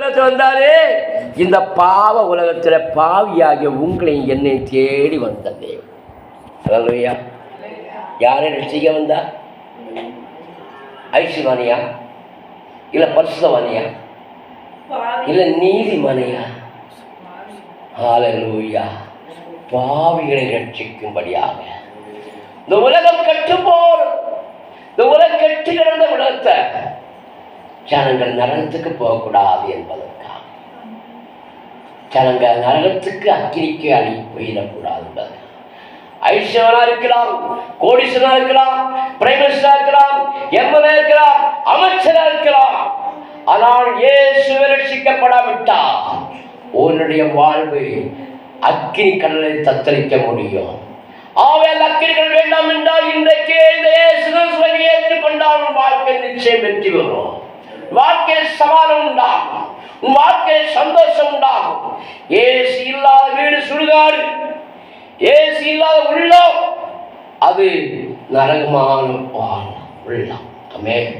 உலகத்தில் வந்தாரு. இந்த பாவ உலகத்தில் பாவியாகிய உங்களை என்னை தேடி வந்தது. அல்லேலூயா. யாரை ரட்சிக்க வந்தா? ஐஸ்வர்யா இல்லை பரிசுத்தவானியா இல்லை நீதிமானியா? அல்லேலூயா. பாவிகளை ரட்சிக்கும்படியாக இந்த உலகம் கெட்டுப்போர், இந்த உலகம் கெட்டு கிடந்த உலகத்தை ஜனங்கள் நரகத்துக்கு போகக்கூடாது என்பதற்காக, ஜனங்கள் நரகத்துக்கு அக்கினிக்கு அழி போயிடக்கூடாது. ஐஸ்வரனா இருக்கலாம், கோடீஸ்வரனா இருக்கலாம், பிரைம் மினிஸ்டரா இருக்கலாம், எம்எல்ஏ இருக்கலாம், அமைச்சரா இருக்கலாம். ஆனால் இயேசுவை ரட்சிக்கப்படாவிட்டால் உன்னுடைய வாழ்வு அக்கினி கடலை தத்தளிக்க முடியும். ஆவேல் அக்கினிகள் வேண்டாம் என்றால் இன்றைக்கே இந்த இயேசுவை ஏற்றுக்கொண்டால் உன் வாழ்க்கை நிச்சயம் வெற்றி வரும். வாழ்க்கையில் சமாதானம் உண்டாகும், உன் வாழ்க்கையில் சந்தோஷம் உண்டாகும். இயேசு இல்லாத வீடு சுடுகாடு, இயேசு இல்லாத உள்ளம் அது நரகமான உள்ளம். ஆமென்.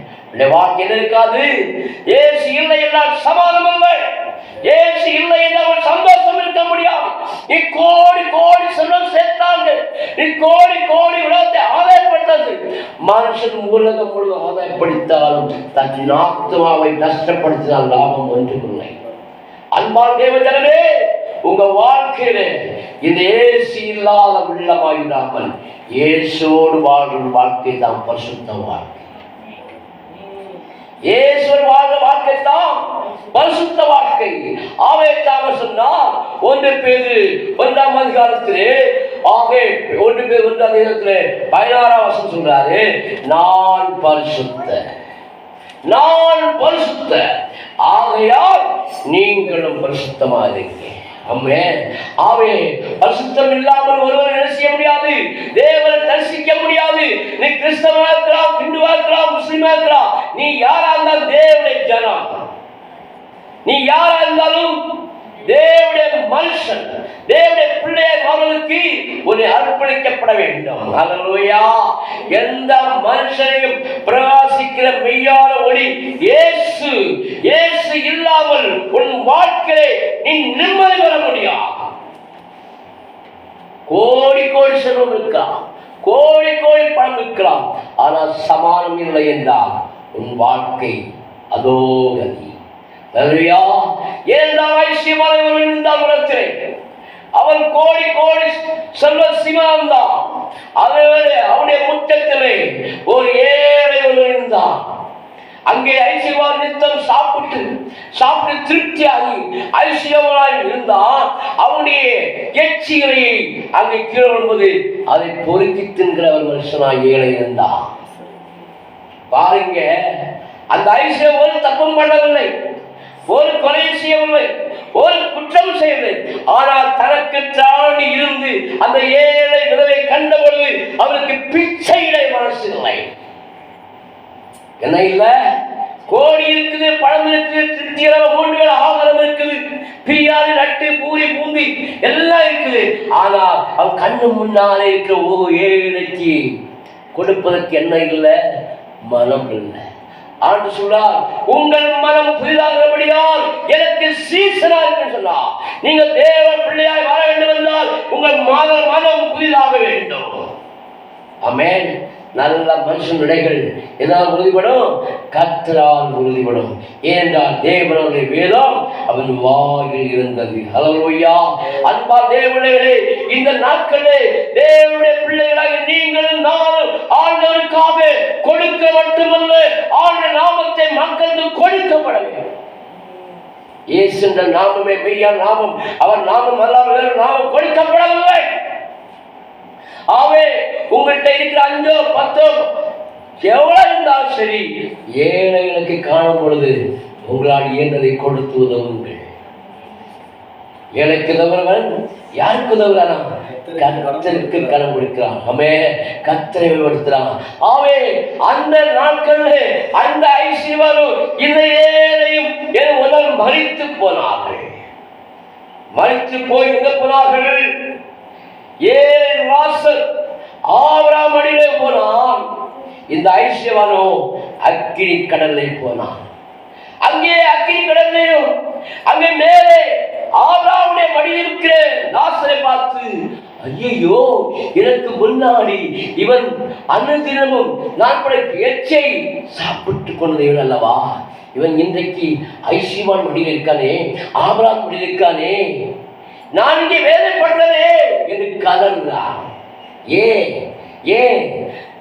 வாழ்க்கை இருக்காது. இயேசு இல்லை என்றால் சமாதானம் இல்லை, இயேசு இல்லை என்றால் சந்தோஷம் இருக்க முடியாது. நீ கோடி கோடி செல்வம் சேர்த்தாங்க, நீ கோடி கோடி உலகத்தை ஆதாயப்படுத்தது. மனுஷன் உலகம் முழுவதும் ஆதாயப்படுத்தாலும் தன் ஆத்மாவை நஷ்டப்படுத்தினால் லாபம் ஒன்றுமில்லை. அன்பான தேவ ஜனமே, உங்க வாழ்க்கையில இந்த இயேசு இல்லாத உள்ளமாயிடாமல் இயேசுவோடு வாழ்கிற வாழ்க்கை தான் பரிசுத்த வாழ்க்கை. இயேசுவர் வாழ்ந்த வாழ்க்கை தான் பரிசுத்த வாழ்க்கை. ஆவேத்தாக சொன்னார் 1 பேதுரு 1ஆம் அதிகாரத்திலே 1 பேதுரு 1ஆம் அதிகாரத்திலே 16ஆம் வசனம் சொல்றாரு, நான் பரிசுத்த ஆகையால் நீங்களும் பரிசுத்தமாக இருக்கீங்க. ஆவே பரிசுத்தம் இல்லாமல் ஒருவர் என்ன செய்ய முடியாது? தேவனை தரிசிக்க முடியாது. நீ கிறிஸ்தவனா இருக்கலாம், இந்துவா இருக்கலாம், முஸ்லிமா இருக்கலாம், நீ யாரா இருந்தாலும் தேவனுடைய ஜனம், நீ யாரா இருந்தாலும் தேவனுடைய மனுஷன், தேவனுடைய பிள்ளையை அவர்களுக்கு ஒரு அர்ப்பணிக்கப்பட வேண்டும். அல்லேலூயா. எந்த மனுஷனையும் பிரகாசிக்கிற மெய்யான ஒளி இயேசு. இயேசு இல்லாமல் உன் வாழ்க்கையை நீ நிம்மதி பெற முடியாது. கோடி கோடி செல்வம் இருக்கலாம், கோடி கோடி பணம் இருக்கலாம், ஆனால் சமாதானம் இல்லை என்றால் உன் வாழ்க்கை அதோ கதி. அவன் கோடி கோடி செல்வ சிவந்தான். அவனுடைய முற்றத்திலே ஒரு ஏழை இருந்தான். அங்கே ஐசிவான் நித்தம் சாப்பிட்டு திருப்தியாகி ஐசியவனாய் இருந்தான். அவனுடைய எச்சிகளை அங்கே கீழே வரும்போது அதை பொறுக்கி தின்கிற ஒரு மனுஷனாய் ஏழை இருந்தான். பாருங்க, அந்த ஐசியம் ஒரு தப்பும் பண்ணவில்லை, ஒரு கொலை செய்யவில்லை, ஒரு குற்றம் செய்யவில்லை. ஆனால் தனக்கு தாண்டி இருந்து அந்த ஏழை விதவை கண்டபொழுது அவருக்கு பிச்சையிட மனசு இல்லை. என்ன இல்ல? கோடி இருக்குது, பழம் இருக்குது, திருப்தியான 3 வேளை ஆகாரம் இருக்குது, பிரியாணி, நட்டு, பூரி, பூந்தி எல்லாம் இருக்குது. ஆனால் அவன் கண்ணு முன்னாலே இருக்கிற ஏழைக்கு கொடுப்பதற்கு என்ன இல்லை? மனம் இல்லை. ஆண்டு சொன்னார், உங்கள் மனம் புதிதாகிறபடியால் எனக்கு சீசனா இருக்கு சொன்னார். நீங்கள் தேவ பிள்ளையாய் வர வேண்டும் என்றால் உங்கள் மனம் புதிதாக வேண்டும். ஆமென். நல்ல மனுஷன் விடைகள் எதாவது உறுதிப்படும்? கர்த்தரால் உறுதிப்படும். ஏனென்றால் தேவனுடைய வேதம் அவன் வாயில் இருந்தது. அல்லேலூயா. அன்பா தேவனே, இந்த நாட்களே தேவனுடைய பிள்ளைகளாக நீங்களும் நானும் ஆண்டவருக்காக கொடுக்க மட்டுமல்ல, ஆண்டவர் நாமத்தை மக்களுக்கு கொடுக்கப்பட வேண்டும். இயேசு என்ற நாமமே மெய்யான நாமம். அவர் நாமம் அல்லாமல் வேறு நாமம் கொடுக்கப்படவில்லை. ஆவே உங்கள்கிட்ட இருக்கிற 5 10 எவ்வளவு இருந்தாலும் சரி, ஏழைகளுக்கு காணும் பொழுது உங்களால் இயன்றதை கொடுத்து உதவுங்கள். ஏழைக்கு உதவுறவன் யாருக்கு உதவுறானா? கர்த்தருக்கு கடன் கொடுக்கிறான். கர்த்தரை வெளிப்படுத்துறான். ஆவே அந்த நாட்களில் அந்த ஐஸ்வர்யவானும் இந்த ஏழையும் என் உடல் மரித்து போனார்கள். மரித்து போய் எங்க போனார்கள்? ஏழை வாசல் ஆபிரகாம் அடியிலே போனான். இந்த ஐஸ்வர்யவானோ அக்கினி கடலை போனான். அங்கே அக்கினி கடலையும் அங்கே மேலே ஆபிரகாமுடைய மடியில் இருக்கிற லாசரை பார்த்து, ஐயோ, எனக்கு முன்னாடி இவன் அன்னதினமும் நான் படைத்த எச்சை சாப்பிட்டு கொண்டவன் அல்லவா, இவன் இன்றைக்கு ஐசிவான் மடியில் இருக்கானே, ஆபிரகாம் மடியில் இருக்கானே, நான் இங்கே வேதனைப்படுறதே என்று கதறான். ஏன்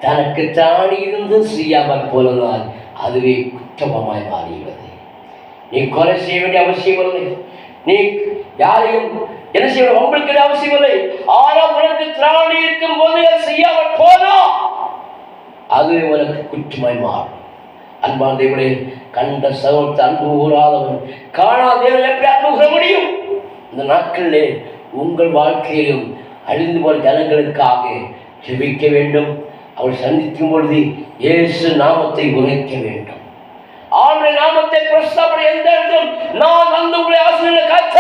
தனக்கு தாடி இருந்து செய்யாமல் போனதால் அதுவே குற்றமாய் மாறியுள்ளது. நீ கொலை செய்ய வேண்டிய அவசியம் இல்லை, நீ யாரையும் என்ன செய்ய உங்களுக்கு அவசியம் இல்லை. ஆனால் உனக்கு திராணி இருக்கும் போது செய்யாமல் போனா அது உனக்கு குற்றமாய் மாறும். அன்பான தேவனே, கண்ட சகோதரத்தை அன்பு கூறாதவன் காணாத தேவன் எப்படி அன்பு கூற முடியும்? இந்த நாட்களிலே உங்கள் வாழ்க்கையிலும் அழிந்து போன ஜனங்களுக்காக ஜெபிக்க வேண்டும். அவள் சந்திக்கும் பொழுது இயேசு நாமத்தை உரைக்க வேண்டும். ஆண்டு நாமத்தை பிரஸ்தாபனை எந்த இடத்திலும் நான் வந்து உங்களை ஆசிரியர் காத்த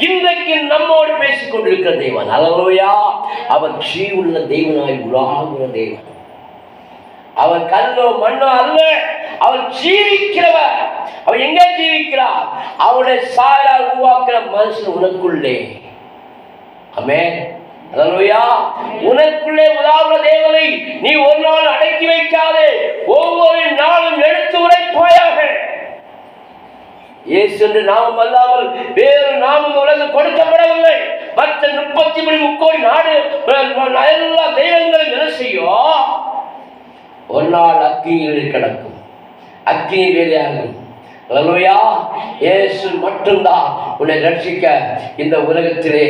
இன்றைக்கு நம்மோடு பேசிக் கொண்டிருக்கிற தேவன். அல்லேலூயா. அவர் ஜீவனுள்ள தேவனாய் உலாவுகிற தேவன். அவர் கல்லோ மண்ணோ அல்ல, அவர் ஜீவிக்கிறவர். அவர் எங்கே ஜீவிக்கிறார்? அவருடைய சாயலால் உருவாக்குற மனுஷன் உனக்குள்ளே. ஆமென். அல்லேலூயா. உனக்குள்ளே உலாவுகிற தேவனை நீ ஒரு நாள் அடக்கி வைக்காதே, ஒவ்வொரு நாளும் எடுத்து உரைப்பாயாக. இயேசு என்ற நாமம் அல்லாமல் வேறு நாமம் உலகம் கொடுக்கப்படவில்லை. மற்ற 33 கோடி நாடு எல்லா தெய்வங்களும் என்ன செய்யும்? ஒரு நாள் அக்கினியில் கிடக்கும், அக்கினி வேலையாகும். அல்லேலூயா. இயேசு மட்டும்தான் உன்னை ரட்சிக்க இந்த உலகத்திலே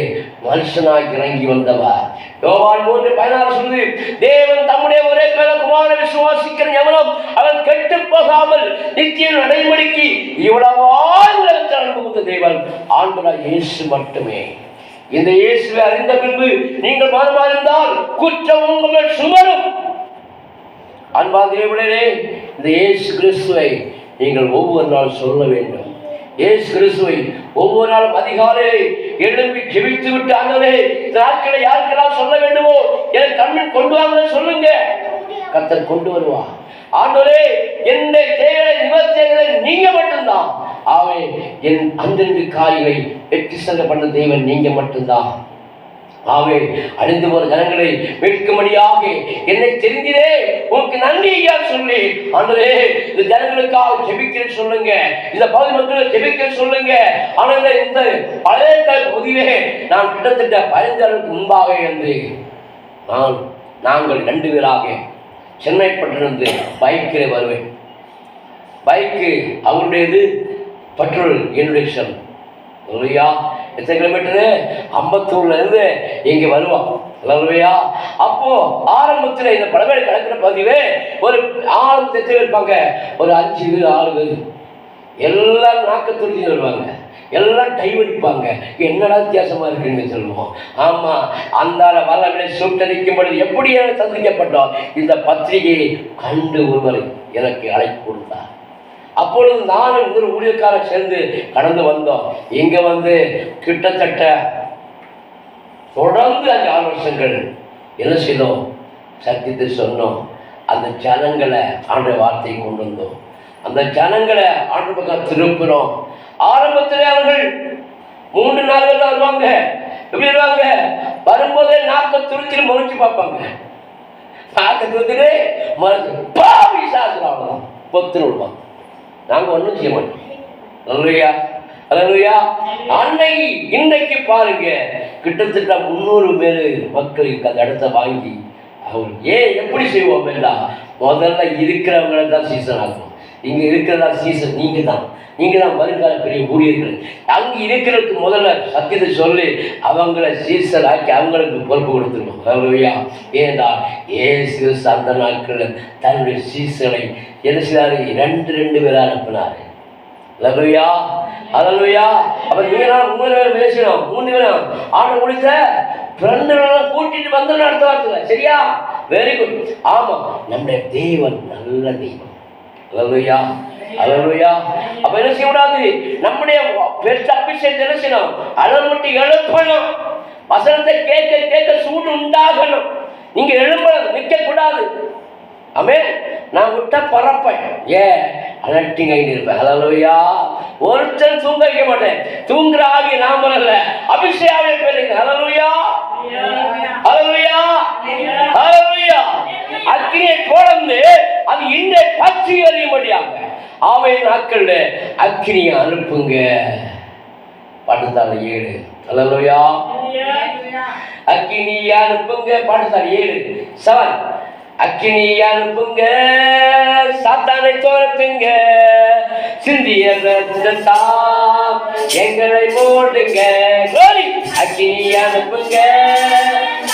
மனுஷனாய் இறங்கி வந்தவர். யோவான் 3:16 சொல்லுது, தேவன் தம்முடைய ஒரே பேர குமாரனை விசுவாசிக்கிற எவனும் அவன் கெட்டு போகாமல் நித்திய நடைமுறைக்கு இவ்வளவாய் உலகத்தில் அனுபவித்த தேவன் ஆண்டவராகிய இயேசு மட்டுமே. இந்த இயேசுவை அறிந்த பின்பு நீங்கள் மனமாயிருந்தால் குற்றம் உங்கள் சுமரும். அன்பான தேவனே, இந்த இயேசு கிறிஸ்துவை நீங்கள் ஒவ்வொரு நாள் சொல்ல வேண்டும். இயேசு கிறிஸ்துவை ஒவ்வொரு நாளும் அதிகாலையிலே எழும்பி ஜெபித்து விட்டு, ஆண்டவரே, இந்த நாட்களை யாருக்கெல்லாம் சொல்ல வேண்டுமோ எனக்கு கண்ணில் கொண்டு வாங்க சொல்லுங்க. கர்த்தர் கொண்டு வருவா. ஆண்டவரே, என்னுடைய தேவையை நிவர்த்திகளை நீங்க மட்டும்தான். ஆவே என் அந்தந்த காரியங்களை வெற்றி செல்ல பண்ண தேவன் நீங்க மட்டும்தான். ஆவே அழிந்து போற ஜனங்களை மீட்கும்படியாக என்னை தெரிஞ்சிலே உனக்கு நன்றி ஐயா சொல்லி, ஆண்டவரே, இந்த ஜனங்களுக்காக ஜெபிக்க சொல்லுங்க, இந்த பகுதி மக்களை ஜெபிக்க சொல்லுங்க. ஆனால் இந்த பழைய புதிவே நான் கிட்டத்தட்ட 15 ஆண்டுகளுக்கு முன்பாக என்று நாங்கள் 2 பேராக சென்னை பட்டினந்து பைக்கில் வருவேன். பைக்கு அவருடையது, பெட்ரோல் என்னுடைய செல். இல்லையா, எத்தனை கிலோமீட்டரு? 54 இருந்து இங்கே வருவான். இல்லையா, அப்போ ஆரம்பத்தில் இந்த பழவேடு கலக்கிற பகுதியிலே ஒரு ஆரம்பத்தை எத்தனை இருப்பாங்க? ஒரு 5 பேர் 6 பேர். எல்லாரும் நாக்க துருத்தி வருவாங்க, எல்லாம் டைவடிப்பாங்க. என்னடா வித்தியாசமா இருக்குன்னு சொல்லுவோம். ஆமா, அந்த வரவிட சுட்டரிக்கும் பொழுது எப்படி சந்திக்கப்பட்டோம்? இந்த பத்திரிகையை கண்டு ஒருவர் எனக்கு அழைப்பு கொடுத்தார். அப்பொழுது நானும் இன்னொரு ஊழியக்காரர் சேர்ந்து கடந்து வந்தோம். இங்க வந்து கிட்டத்தட்ட தொடர்ந்து 5-6 வருஷங்கள் என்ன செய்தோம்? சத்தியத்தை சொன்னோம். அந்த ஜனங்களை ஆண்டு வார்த்தையை கொண்டு வந்தோம். அந்த ஜனங்களை ஆண்டு பக்கம் திருப்பினோம். ஆரம்பத்திலே அவர்கள் 3-4 பேர் தான் வருவாங்க. எப்படி வருவாங்க? வரும்போதே நாக்க துருத்திட்டு முறைச்சு பார்ப்பாங்க. நாக்க துருத்திட்டு அவ்வளோதான் பொத்துன்னு விடுவாங்க. நாங்கள் ஒன்றும் செய்ய மாட்டோம். அல்லேலூயா, அல்லேலூயா. அன்னைக்கு இன்றைக்கு பாருங்க, கிட்டத்தட்ட 300 பேர் மக்களுக்கு அந்த இடத்த வாங்கி அவங்க எப்படி செய்வோம் என்றால், முதல்ல இருக்கிறவங்களை தான் சீசன் ஆகும். இங்கே இருக்கிறதா சீசன் நீங்கள் தான் வருங்கால பெரிய ஊழியர்கள். அங்கே இருக்கிறதுக்கு முதல்ல சத்தியத்தை சொல்லி அவங்கள சீசன் ஆக்கி அவங்களுக்கு பொறுப்பு கொடுத்துருவோம். அல்லேலூயா. ஏன்றால் இயேசு அந்த நாட்களில் தன்னுடைய சீசனை என்ன செய்தாரு? 2 பேராக அனுப்பினார். அல்லேலூயா, அல்லேலூயா. அப்போ நீங்கள் 3 பேர் பேசணும், 3 பேரும் ஆண்டு முடித்த 2 பேரும் கூட்டிட்டு வந்து அடுத்த வாரத்தில். சரியா? Very good. ஆமாம், நம்முடைய தேவன் நல்ல தெய்வம். அல்லேலூயா, அல்லேலூயா. அப்ப என்ன செய்யக்கூடாது? நம்முடைய பெற்ற அபிஷேகத்தை என்ன செய்யணும்? அளமுட்டி எழுப்பணும். வசனத்தை கேட்க சூடு உண்டாகணும். நீங்க எழுப்பணும், நிற்க கூடாது. ஆமென். நான் விட்டா பறப்பேன். அலட்டிங் ஆகிட்டு இருப்பேன். ஹல்லேலூயா. ஒருத்தன் தூங்க வைக்க மாட்டேன். தூங்குற ஆவி நாம அல்ல, அபிஷேகம் பெறுங்க. ஹல்லேலூயா, ஹல்லேலூயா, ஹல்லேலூயா. அக்கினியை போலந்து அது இன்னை பற்றி எறியும்படியாக ஆவை நாட்கள்ல அக்கினியை அனுப்புங்க. பாட்டுத்தாள் 7. ஹல்லேலூயா. அக்கினியை அனுப்புங்க. பாட்டுத்தாள் 7:7. அக்கினியை அனுப்புங்க, சாத்தானை துரத்துங்க, சிந்திய ரத்தத்தால் எங்களை மூடுங்க. அக்கினியை அனுப்புங்க,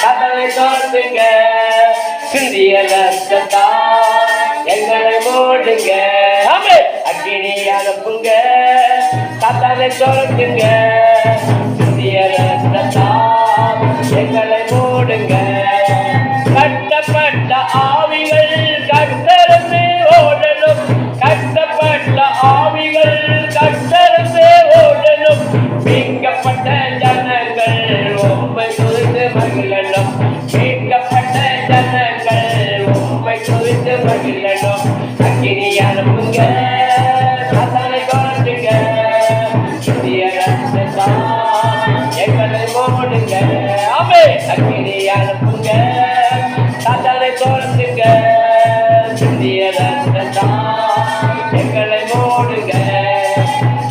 சாத்தானை துரத்துங்க, சிந்திய ரத்தத்தால் எங்களை மூடுங்க. அக்கினியை அனுப்புங்க, சாத்தானை துரத்துங்க, சிந்திய ரத்தத்தால் எங்களை மூடுங்க. கட்டப்பட்ட ஆவிகள் கட்டரசே ஓடணும், கட்டப்பட்ட ஆவிகள் கட்டரசே ஓடணும். மீட்கப்பட்ட ஜனங்கள் உம்மை துதித்து மகிழணும், மீட்கப்பட்ட ஜனங்கள் உம்மை துதித்து மகிழணும். அக்கினி அனுப்புங்க, சாத்தானை துரத்துங்க, சிந்திய ரத்தத்தால் எங்களை மூடுங்க. அக்கினி அனுப்புங்க, சாத்தானை துரத்துங்க, சிந்திய ரத்தத்தால் எங்களை மூடுங்க.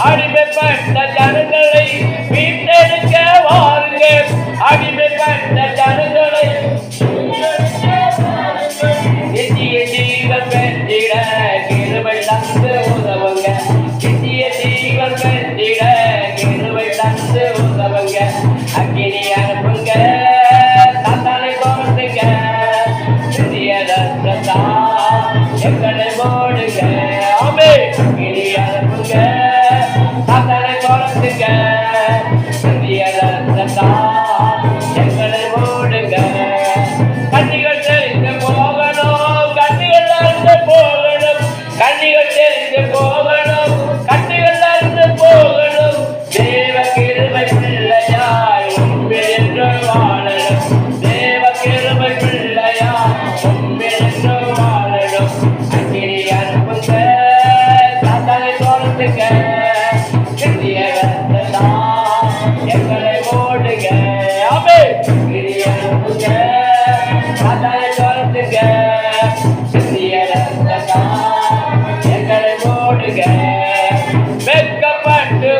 அடிமைப்பட்ட ஜனங்களை மீட்டெடுக்க வாருங்க, அடிமைப்பட்ட ஜனங்களை நித்திய ஜீவன் பெற்றிட கிருபை தந்து உதவுங்க, நித்திய ஜீவன் பெற்றிட கிருபை தந்து உதவுங்க. அக்கினி அனுப்புங்க, சாத்தானை துரத்துங்க, சிந்திய ரத்தத்தால் எங்களை மூடுங்க. அக்கினி அனுப்புங்க, சாத்தானை துரத்துங்க, சிந்திய ரத்தத்தால் எங்களை மூடுங்க. கண்ணிகள் தெரிந்து போகணும், கண்ணிகள் அறிந்து போகணும், கண்ணிகள் தெரிந்து போகணும், கண்ணிகள் அறிந்து போகணும். தேவ கிருபை பிள்ளையாய் உண்மையில் என்று வாழணும், தேவ கிருபை பிள்ளையாய் உண்மையில் என்று வாழணும். அக்கினி அனுப்புங்க, சாத்தானை துரத்துங்க, சிந்திய ரத்தத்தால் எங்களை மூடுங்க. அக்கினி அனுப்புங்க, சாத்தானை துரத்துங்க, சிந்திய ரத்தத்தால் எங்களை மூடுங்க. வெட்கப்பட்டு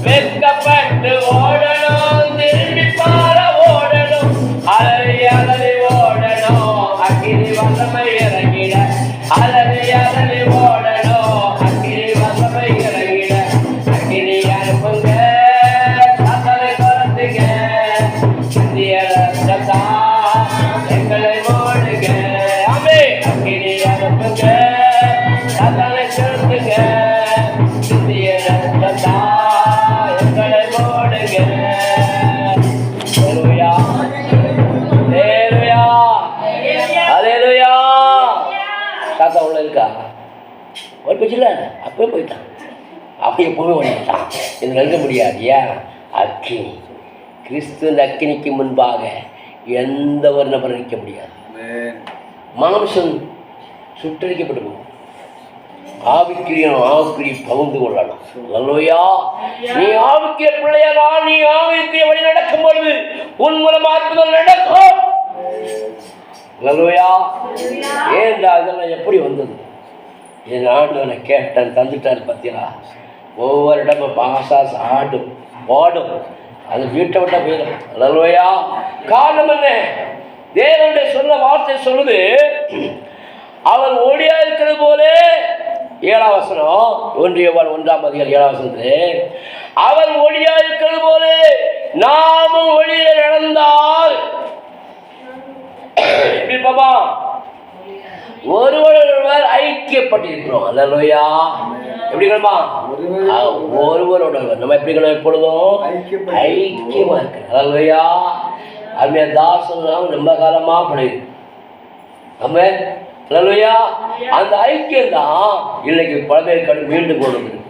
வெட்கப்பட்டு ஓடணும், திரும்பி பார ஓடணும், அலறி அலறி ஓடணும், அக்கினி வல்லமை இறங்கிட, அலறி அலறி ஓடணும், அக்கினி வல்லமை இறங்கிட. அக்கினி அனுப்புங்க, சாத்தானை துரத்துங்க, சிந்திய ரத்தத்தால் எங்களை மூடுங்க. அக்கினி அனுப்புங்க, சாத்தானை துரத்துங்க, சிந்திய ரத்தத்தால் எங்களை மூடுங்க. ஹல்லேலூயா, ஹல்லேலூயா, ஹல்லேலூயா. தாத்தா உள்ள இருக்கா? ஒரு பேச்சுல அப்பவே போயிட்டான், அவன் எப்பவுமே ஓடிட்டான். இது நெருங்க முடியாது. அக்கினி, கிறிஸ்து அக்கினிக்கு முன்பாக எந்த ஒரு நபர் நிற்க முடியாது. மாம்சம் சுட்டரிக்கப்பட்டு போகும், ஆவிக்குரிய பகிர்ந்து கொள்ளணும். ஹல்லேலூயா. நீ ஆவிக்குரிய பிள்ளையா, நீ ஆவிக்குரிய வழி நடக்கும் பொழுது உன் மூலம் அற்புதம் நடக்கும். ஹல்லேலூயா. ஏன்டா இதெல்லாம் எப்படி வந்தது? என் ஆண்டவனை கேட்டேன், தந்துட்டார். பத்தியா ஒவ்வொரு இடமும் பாசா ஆடும் ஓடும், அது வீட்டை விட்டா போயிடும். ஹல்லேலூயா. காரணம் என்ன? தேவனுடைய சொல்ல வார்த்தை சொல்லுது, அவர் ஓடியா இருக்கிறது போல. 7ஆம் வசனம், 1 யோவான் 1ஆம் அதிகாரம் 7ஆம் வசனத்திலே, அவர் ஒளியா இருக்கிறது போல நாமும் ஒளியில நடந்தால் எப்படி பாப்பா ஒருவரோடு ஐக்கியப்பட்டிருக்கிறோம். அல்லேலூயா. எப்படி கணுமா? ஒருவரோட நம்ம எப்படி கணும்? எப்பொழுதும் ஐக்கியமா இருக்கு. அல்லேலூயா. அருமையா தாசன் ரொம்ப காலமா படையுது நம்ம. அல்லேலூயா. அந்த ஐக்கியம் தான் இன்னைக்கு பழமையை மீண்டும் கொண்டு.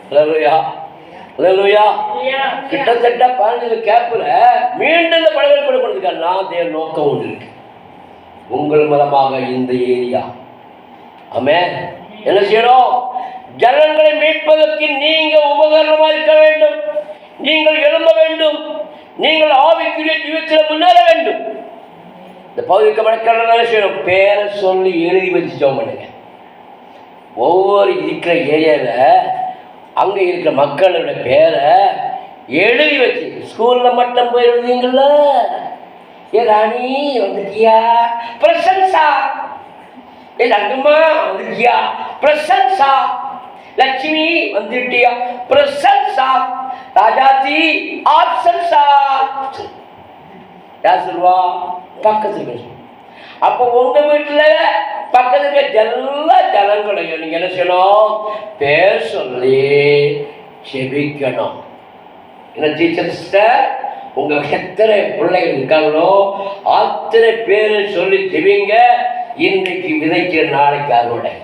அல்லேலூயா. அல்லேலூயா. கிட்டத்தட்ட 15 கேப்ல மீண்டும் இந்த பழமையை கொண்டு கொடுத்துருக்காருன்னா தேவ நோக்கம் ஒன்று இருக்கு. உங்கள் மூலமாக இந்த ஏரியா. ஆமென். என்ன செய்யணும்? ஜனங்களை மீட்பதற்கு நீங்க உபகரணமாக இருக்க வேண்டும். நீங்கள் எழும்ப வேண்டும். நீங்கள் ஆவிக்குரிய ஜீவிதத்தில் முன்னேற வேண்டும். இந்த பகுதிக்கு மக்கள் செய்யணும், பேரை சொல்லி எழுதி வச்சு ஜெபம் பண்ணுங்க. ஒவ்வொரு இருக்கிற ஏரியாவில் அங்கே இருக்கிற மக்களோட பேரை எழுதி வச்சு, ஸ்கூலில் மட்டும் போய் எழுதுவீங்கள, ஏ ராணி வந்துட்டியா பிரசன்ஸா, ஏ தங்கம்மா வந்துட்டியா பிரசன்ஸா, லட்சுமி வந்துட்டியா பிரசன்ஸா, ராஜாஜி ஆப்சன்ஸா. யார் சொல்லுவா? பக்கத்தில் பேசுவோம். அப்போ உங்க வீட்டில் பக்கத்துல எல்லா ஜனங்களையும் நீங்க என்ன செய்யணும்? பேர் சொல்லி செபிக்கணும். என்ன டீச்சர் சிஸ்டர், உங்க எத்தனை பிள்ளைகள் இருக்காங்களோ அத்தனை பேரை சொல்லி செபிங்க. இன்றைக்கு விதைக்கிற நாளைக்கு அறுவடை.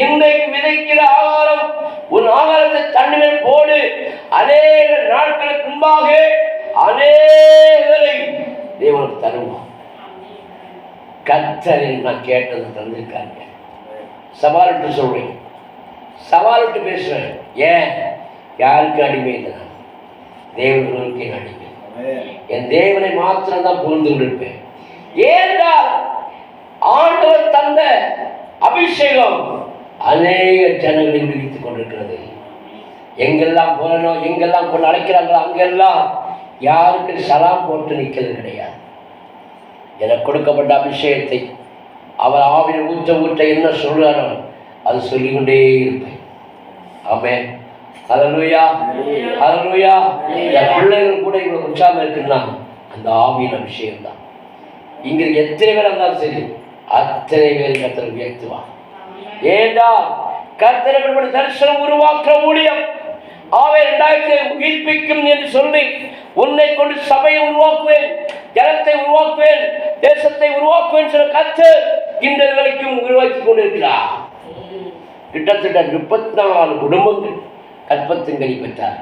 இன்றைக்கு விதைக்கிற ஆகாரம் உன் ஆகாரத்தை தண்ணீர் போடு. அநேக நாட்களுக்கு முன்பாக அநேகரை தேவனுக்கு தருவான். கர்த்தரில் நான் கேட்டது தந்திருக்காங்க. சவாலிட்டு சொல்றேன், சவாலிட்டு பேசுறேன். ஏன்? யாருக்கு அடிமை இல்லை, நான் தேவனுக்கு அடிமை. என் தேவனை மாத்திரம் தான் புரிந்து கொண்டிருப்பேன். ஏனென்றால் ஆண்டவர் தந்த அபிஷேகம் அநேக ஜனங்களை விடுவித்துக் கொண்டிருக்கிறது. எங்கெல்லாம் போறனோ, எங்கெல்லாம் கொண்டு அழைக்கிறாங்களோ அங்கெல்லாம் யாருக்கு சலாம் போட்டு நிற்கிறது கிடையாது. எனக்கு கொடுக்கப்பட்ட அபிஷேகத்தை அவர் ஆவியில் ஊற்ற ஊற்ற என்ன சொல்றாரோ அது சொல்லிக்கொண்டே இருப்பேன். ஆமென். ஹல்லேலூயா, ஹல்லேலூயா. என் பிள்ளைகள் கூட இவ்வளவு உற்சாகம் இருக்குன்னா அந்த ஆவியின் அபிஷேகம் தான். இங்க எத்தனை பேர் இருந்தாலும் சரி, அத்தனை பேர் கர்த்தரை உயர்த்துவார். ஏண்டா கர்த்தரை தரிசனம் உருவாக்குற ஊழியம் ஆவே 2000 உயிர்ப்பிக்கும் என்று சொல்லி உன்னை கொண்டு சபையை உருவாக்குவேன், ஜனத்தை உருவாக்குவேன், தேசத்தை உருவாக்குவேன் சொல்ல கர்த்தர் இந்த வரைக்கும் உருவாக்கி கொண்டிருக்கிறார். கிட்டத்தட்ட 34 குடும்பங்கள் கற்பத்தின் பெற்றார்.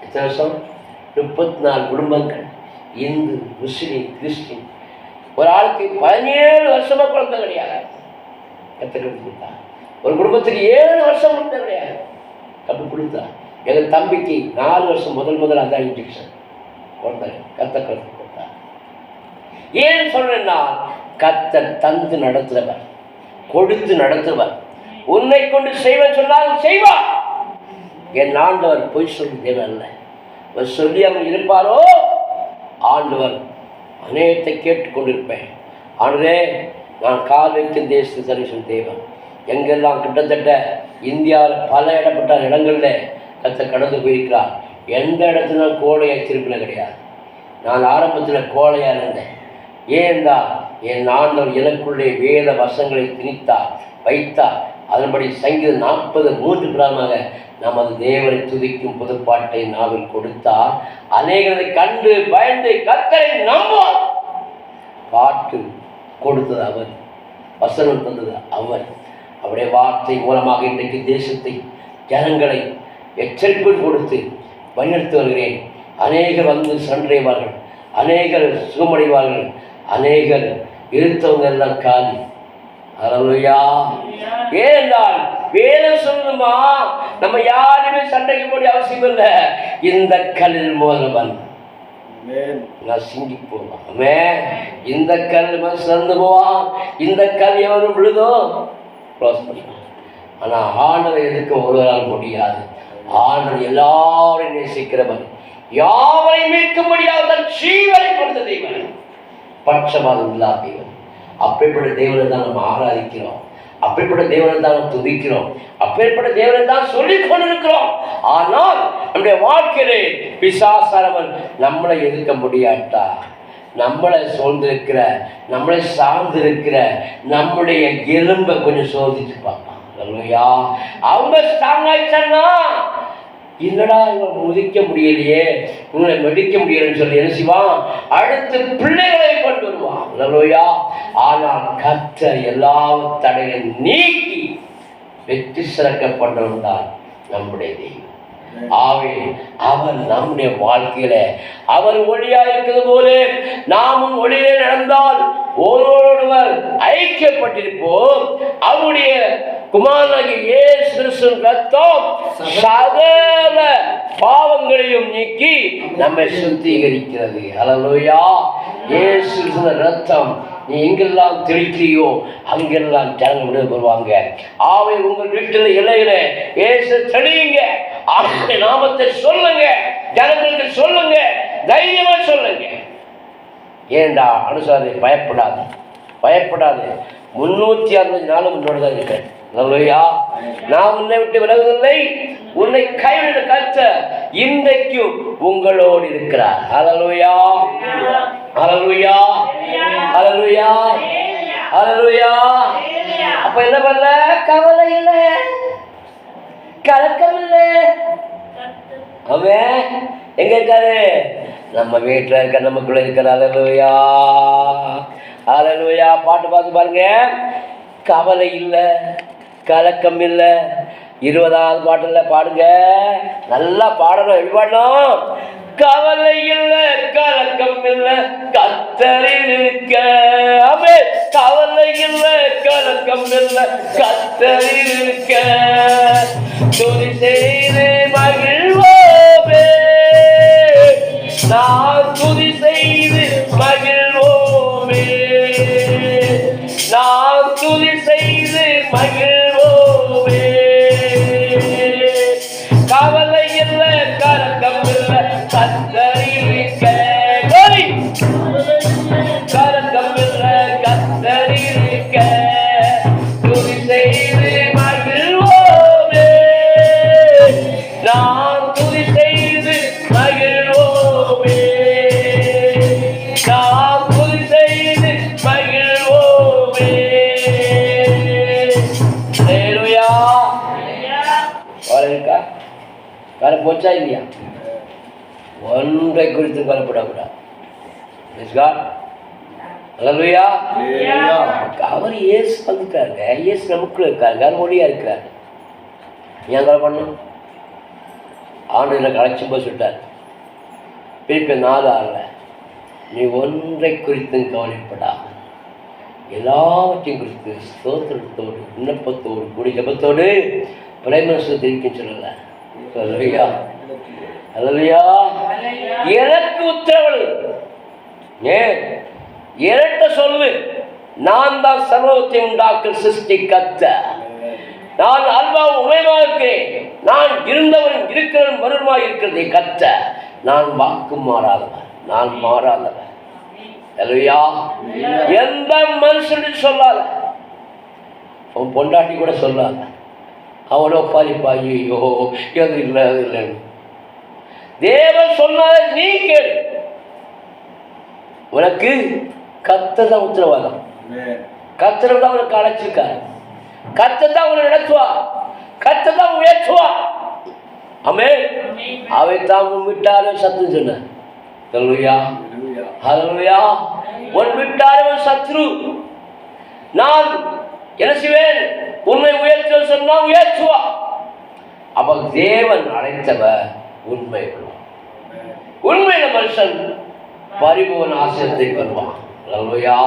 எத்தனை வருஷம்? 34 குடும்பங்கள். இந்து, முஸ்லிம், கிறிஸ்டின். ஒரு ஆளுக்கு 17 வருஷமா குழந்தை கிடையாது. கற்று கொடுத்தா. ஒரு குடும்பத்துக்கு 7 வருஷம் குழந்தை கிடையாது. கற்று கொடுத்தா. எங்கள் தம்பிக்கு 4 வருஷம் முதல் அதான் இன்ஜெக்ஷன் குழந்தை கத்த கற்று கொடுத்தா. ஏன் சொல்றேன்னா, கர்த்தர் தந்து நடத்துறவர், கொடுத்து நடத்துவர். உன்னை கொண்டு செய்வன் சொன்னாலும் செய்வார். என் ஆண்டவர் பொய் சொல்லி தேவன் அல்ல. அவர் சொல்லி அவன் இருப்பாரோ ஆண்டவர் அநேகத்தை கேட்டுக்கொண்டிருப்பேன். ஆண்டவரே, நான் கால் வைக்கும் தேசத்து தரிசன தேவன். எங்கெல்லாம் கிட்டத்தட்ட இந்தியாவில் பல இடப்பட்ட இடங்களில் கர்த்தர் கடந்து போயிருக்கிறார். எந்த இடத்துல கோழையாக திருப்பின கிடையாது. நான் ஆரம்பத்தில் கோழையாக இருந்தேன். ஏன்னா என் ஆண்டவர் எனக்குள்ளே வேத வசங்களை திணித்தார், வைத்தார். அதன்படி சங்கீதம் 40:3 பிரகாரமாக நமது தேவனை துதிக்கும் புதுப்பாட்டை நாவில் கொடுத்தார். அநேகரை கண்டு பயந்து கர்த்தரை நம்புவார். பாட்டு கொடுத்தது அவர், வசனம் தந்தது அவர். அவருடைய வார்த்தை மூலமாக இன்றைக்கு தேசத்தை, ஜனங்களை எச்சரிப்பு கொடுத்து வழிநடத்தி வருகிறேன். அநேகர் வந்து சன்றைவார்கள், அநேகர் சுகமடைவார்கள், அநேகர் இருத்தவங்க எல்லாம் காலி. ஹல்லேலூயா. ஏனென்றால் வேதம் சொல்லுமா, நம்ம யாருமே சண்டைக்கு போட அவசியம் இல்லை. இந்த கல்லில் மோதவன் நசுங்கி போவான். இந்த கல் சிறந்து போவான். இந்த கல் எவரும் விழுதோ க்ளோஸ் பண்ணிடுவான். ஆனால் ஆண்டரை எதிர்க்க ஒருவரால் முடியாது. ஆண்டவர் எல்லாரையும் நேசிக்கிறவன், யாவரையும் மீட்க முடியாது, தன் ஜீவனை கொடுத்த தெய்வன், பட்சபாதம் இல்லாத தெய்வன். அப்படிப்பட்ட தேவனை தான் நம்ம ஆராதிக்கிறோம். அப்படிப்பட்ட தேவனை தான் நம்ம துதிக்கிறோம். அப்படிப்பட்ட தேவனை தான் சொல்லிக் கொண்டிருக்கிறோம். ஆனால் நம்முடைய வாழ்க்கையிலே பிசாசானவன் நம்மளை எதிர்க்க முடியாட்டா, நம்மளை சூழ்ந்திருக்கிற, நம்மளை சார்ந்திருக்கிற நம்முடைய எலும்பை கொஞ்சம் சோதிச்சு பார்க்கலாம். அவங்க ஸ்ட்ராங் ஆயிடுச்சான்னா, இல்லடா இவங்க முதிக்க முடியலையே, இவங்களை மெடிக்க முடியலன்னு சொல்லி என்ன செய்வான்? அடுத்து பிள்ளைகளை கொண்டு வருவான். அல்லேலூயா. ஆனால் கர்த்தர் எல்லா தடைகளை நீக்கி வெற்றி சிறக்க பண்ணவன் தான் நம்முடைய தெய்வம். ஆவே அவர் நம்முடைய வாழ்க்கையில அவர் ஒளியா இருக்கிறது போல நாமும் ஒளியிலே நடந்தால் ஒருவரோடுவர் ஐக்கியப்பட்டிருப்போம். அவருடைய குமாரனாகிய இயேசு கிறிஸ்துவின் ரத்தம் சகல பாவங்களையும் நீக்கி நம்மை சுத்திகரிக்கிறது. ஹல்லேலூயா. இயேசு கிறிஸ்துவின் ரத்தம் நீ எங்கெல்லாம் தெளிக்கிறியோ அங்கெல்லாம் ஜனங்கள் விடுதலை பெறுவாங்க. ஆவை உங்கள் வீட்டில் இலையில இயேசு தெளியுங்க. அவருடைய நாமத்தை சொல்லுங்க, ஜனங்களுக்கு சொல்லுங்க, தைரியமா சொல்லுங்க. ஏண்டா அனுசாரி பயப்படாது, பயப்படாது. 360 நாளும் உன்னோடு தான் இருக்கிறேன். ஹல்லேலூயா. நான் உன்னை விட்டு விலகுவதில்லை, உன்னை கைவிட கர்த்தர் இன்றைக்கும் உங்களோடு இருக்கிறார். ஹல்லேலூயா, ஹல்லேலூயா, ஹல்லேலூயா, ஹல்லேலூயா. அப்ப என்ன பண்ணல? கவலை இல்லை, கலக்கம் இல்லை. அவன் எங்க இருக்காரு? நம்ம வீட்டில் இருக்க, நமக்குள்ள இருக்கிற. ஹல்லேலூயா, ஹல்லேலூயா. பாட்டு பார்த்து பாருங்க. கவலை இல்லை, கலக்கம் இல்லை. 20வது பாட்டுல பாடுங்க, நல்லா பாடணும். எப்படி பாடணும்? கவலை இல்லை, கலக்கம் இல்லை, கர்த்தரில் இருக்க. ஆமென். கவலை இல்லை, கலக்கம் இல்லை, கர்த்தரில் இருக்க. துதி செய்து மகிழ்வோமே, நான் துதி செய்து மகிழ்வோமே, நான் துதி செய்து மகிழ்வோமே. கவலை இல்லை, கலக்கம் இல்லை, கர்த்தரில் இருக்க. கலக்கம் இல்லை, கர்த்தரில் இருக்க. துதி செய்து மகிழ்வோமே, நான் துதி செய்து மகிழ்வோமே, நான் துதி செய்து மகிழ்வோமே. ஹல்லேலூயா. இருக்கா? வேலை போச்சா இல்லையா? ஒன்றை குறித்து கவலைப்படக்கூடாது. ஹல்லேலூயா. அவர் இயேசு வந்துட்டாருங்க. இயேசு நமக்குள்ள இருக்காருங்க, அவர் ஒளியா இருக்காரு. ஏன் கவலை பண்ணணும்? ஆண்டு கலைச்சும் போது சொல்லிட்டார் பிலிப்பி 4:6, நீ ஒன்றை குறித்து கவலைப்படாமல் எல்லாவற்றையும் குறித்து ஸ்தோத்திரத்தோடு விண்ணப்பத்தோடு கூடி ஜெபத்தோடு பிரேமசு தெரிவிக்க சொல்லல. ஹல்லேலூயா, ஹல்லேலூயா. எனக்கு உத்தரவு ஏன் இரட்ட சொல்லு. நான் தான் சர்வத்தை உண்டாக்கும் சிருஷ்டி கர்த்தர். நான் அல்பாவும் உமையுமாக இருக்கிறேன். நான் இருந்தவன் இருக்கிறவன் மறுமாய் இருக்கிறதை கர்த்தர். நான் வாக்கு மாறாதவன், நான் மாறாதவன். ஹல்லேலூயா. எந்த மனுஷன் சொல்லாத, அவன் பொண்டாட்டி கூட சொல்லாத. அவனோ பாலிப்பாயோ எது இல்லை, அது இல்லைன்னு தேவன் சொன்னால நீ கேளு. உனக்கு கர்த்தர் தான் உத்தரவாதம். கர்த்தர் தான் உனக்கு அழைச்சிருக்காரு. கர்த்தர் தான் உன்னை நடத்துவா, கர்த்தர் தான் உயர்த்துவா. ஆமென். அவை தான் விட்டாலும் சத்துன்னு சொன்னார். ஹல்லேலூயா, ஹல்லேலூயா. உன் விட்டாலும் சத்ரு. நான் என்ன செய்வேன்? உன்னை உயர்த்த சொன்னா உயர்த்துவா. அப்ப தேவன் அழைத்தவர் உண்மை உள்ளவர். உண்மையில மனுஷன் பரிபூர்ண ஆசீர்வாதத்தை வருவான். ஹல்லேலூயா.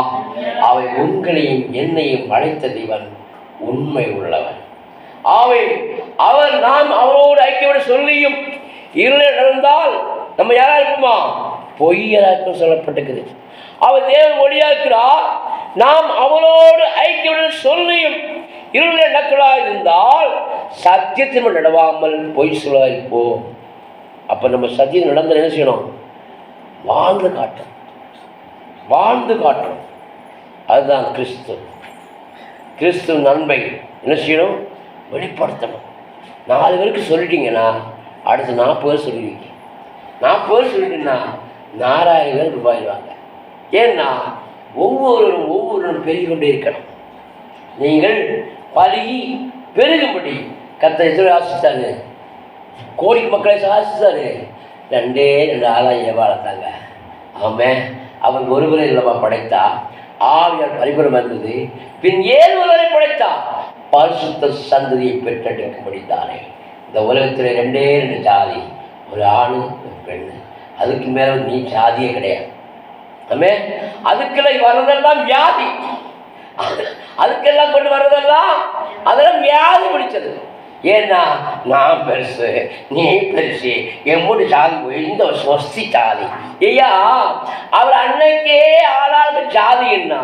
அவை உங்களையும் என்னையும் அழைத்த தேவன் உண்மை உள்ளவன். அவை அவர் நாம் அவரோடு ஐக்கியப்பட சொல்லியும் இருள நடந்தால் நம்ம யாரா இருக்குமா? பொய்யராக சொல்லப்பட்டிருக்குது. அவர் தேவன் ஒளியா இருக்கிறார். நாம் அவரோடு ஐக்கியப்பட சொல்லியும் இருள நடக்கலாக இருந்தால் சத்தியத்தின் நடவாமல் பொய் சொல்லாதிருப்போம். அப்ப நம்ம சத்தியம் நடந்த என்ன செய்யணும்? வாழ்ந்து காட்டும், வாழ்ந்து காட்டும். அதுதான் கிறிஸ்து. கிறிஸ்து நன்மை என்ன செய்யணும்? வெளிப்படுத்தணும். 4 பேருக்கு சொல்லிட்டீங்கன்னா அடுத்து 40 பேர் சொல்லுவீங்க. 40 பேர் சொல்லிட்டீங்கன்னா 4000 பேர் ரூபாய்வாங்க. ஏன்னா ஒவ்வொருவரும் பெருகிக்கொண்டே இருக்கணும். நீங்கள் பழகி பெருகும்படி கர்த்தர் ஆசித்தாரு. கோடி மக்களை ஆசித்தாரு. 2 ஆளாக வாழத்தாங்க. ஆமாம். அவன் ஒருவரை இல்லவா படைத்தா, ஆவியால் பரிபூரணம் இருந்தது. பின் 7 படைத்தா, பரிசுத்த சந்ததியை பெற்றெடுக்கும்படித்தானே. இந்த உலகத்தில் 2 ஜாதி, ஒரு ஆண் ஒரு பெண். அதுக்கு மேலே நீ ஜாதியே கிடையாது. அதுக்கெல்லாம் வர்றதெல்லாம் வியாதி, அதுக்கெல்லாம் கொண்டு வர்றதெல்லாம் அதெல்லாம் வியாதி பிடிச்சது. ஏன்னா நான் பெருசு நீ பெருசு எம்மூட்டு ஜாதி போய் இந்த சொஸ்தி ஜாதி ஐயா. அவர் அன்னைக்கே ஆளாளுக்கு ஜாதின்னா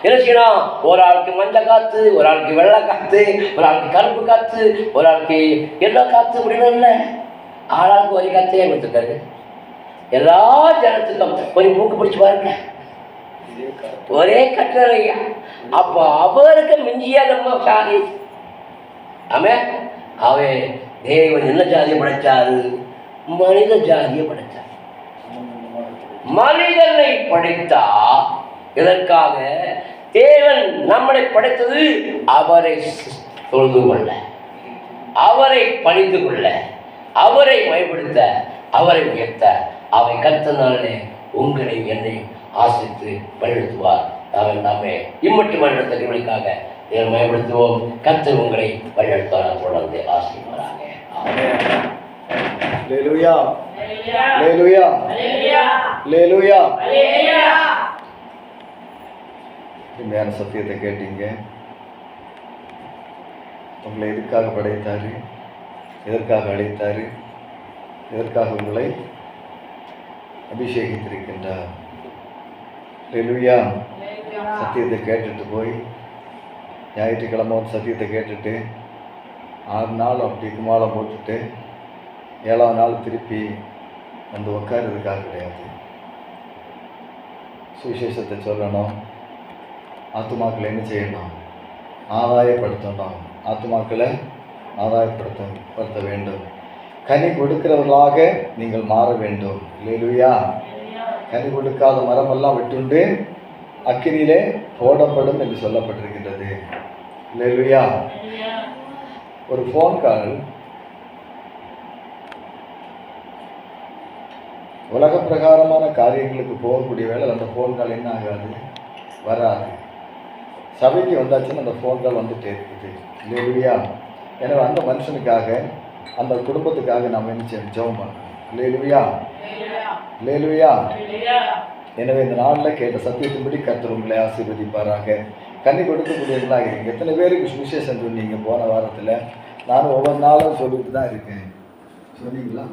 என்ன செய்யணும்? ஒரு ஆளுக்கு மஞ்சள் காத்து, ஒரு ஆளுக்கு வெள்ளை காத்து, ஒரு ஆளுக்கு கருப்பு காத்து, ஒரு ஆளுக்கு எல்லா காத்து அப்படின்னா ஆளாளுக்கு ஒரே காத்தையே கொடுத்துருக்காரு. எல்லா ஜனத்துக்கும் கொஞ்சம் மூக்கு பிடிச்சி பாருங்க, ஒரே கட்டுரையா. அப்போ அவருக்கு மிஞ்சியா நம்ம ஜாதி. அவன் தேவன் என்ன ஜாதியை படைச்சாரு? மனித ஜாதியை படைச்சார். மனிதனை படைத்தா இதற்காக தேவன் நம்மளை படைத்தது அவரை தொழுது கொள்ள, அவரை பணிந்து கொள்ள, அவரை மேம்படுத்த, அவரை உயர்த்த. அவை கர்த்தனாலே உங்களை என்னை ஆசித்து வழிநடத்துவார். நாமே இம்மட்டு வழிநடத்த திருவழிக்காக தேவன் மேம்படுத்துவோம். கர்த்தர் உங்களை வழிநடத்துவார். தொடர்ந்து ஆசீர்வதிப்பாராக. அல்லேலூயா, அல்லேலூயா, அல்லேலூயா. உண்மையான சத்தியத்தை கேட்டீங்க. உங்களை எதற்காக படைத்தாரு, எதற்காக அழைத்தாரு, எதற்காக உங்களை அபிஷேகித்திருக்கின்றார். அல்லேலூயா. சத்தியத்தை கேட்டுட்டு போய் ஞாயிற்றுக்கிழமை சத்தியத்தை கேட்டுட்டு 6 நாள் அப்படி குமாலம் போட்டுட்டு 7ஆம் நாள் திருப்பி வந்து உட்கார்றதுக்காக கிடையாது. சுவிசேஷத்தை சொல்லணும், ஆத்துமாக்களை என்ன செய்யணும்? ஆதாயப்படுத்தணும். ஆத்துமாக்களை ஆதாயப்படுத்த வேண்டும். கனி கொடுக்கிறவர்களாக நீங்கள் மாற வேண்டும். அல்லேலூயா. கனி கொடுக்காத மரமெல்லாம் விட்டுண்டு அக்கினியிலே போடப்படும் என்று சொல்லப்பட்டிருக்கின்றது. அல்லேலூயா. ஒரு ஃபோன் கால் உலக பிரகாரமான காரியங்களுக்கு போகக்கூடிய வேலை அந்த ஃபோன் கால் என்ன ஆகாது? வராது. சபைக்கு வந்தாச்சுன்னு அந்த ஃபோன் கால் வந்துட்டே இருக்குது. அல்லேலூயா. எனவே அந்த மனுஷனுக்காக, அந்த குடும்பத்துக்காக நாம் என்ன செய்யணும்? ஜெபம் பண்ணணும். அல்லேலூயா, அல்லேலூயா. எனவே இந்த நாளில் கேட்ட சத்தியத்தின்படி கர்த்தர் உங்களை ஆசீர்வதிப்பாராக. கன்னி கொடுக்கக்கூடியவர்களாக இருக்கீங்க. எத்தனை பேருக்கு சுவிசேஷம் சொன்னீங்க? போன வாரத்தில் நானும் ஒவ்வொரு நாளும் சொல்லிட்டு தான் இருக்கேன். சொன்னீங்களா?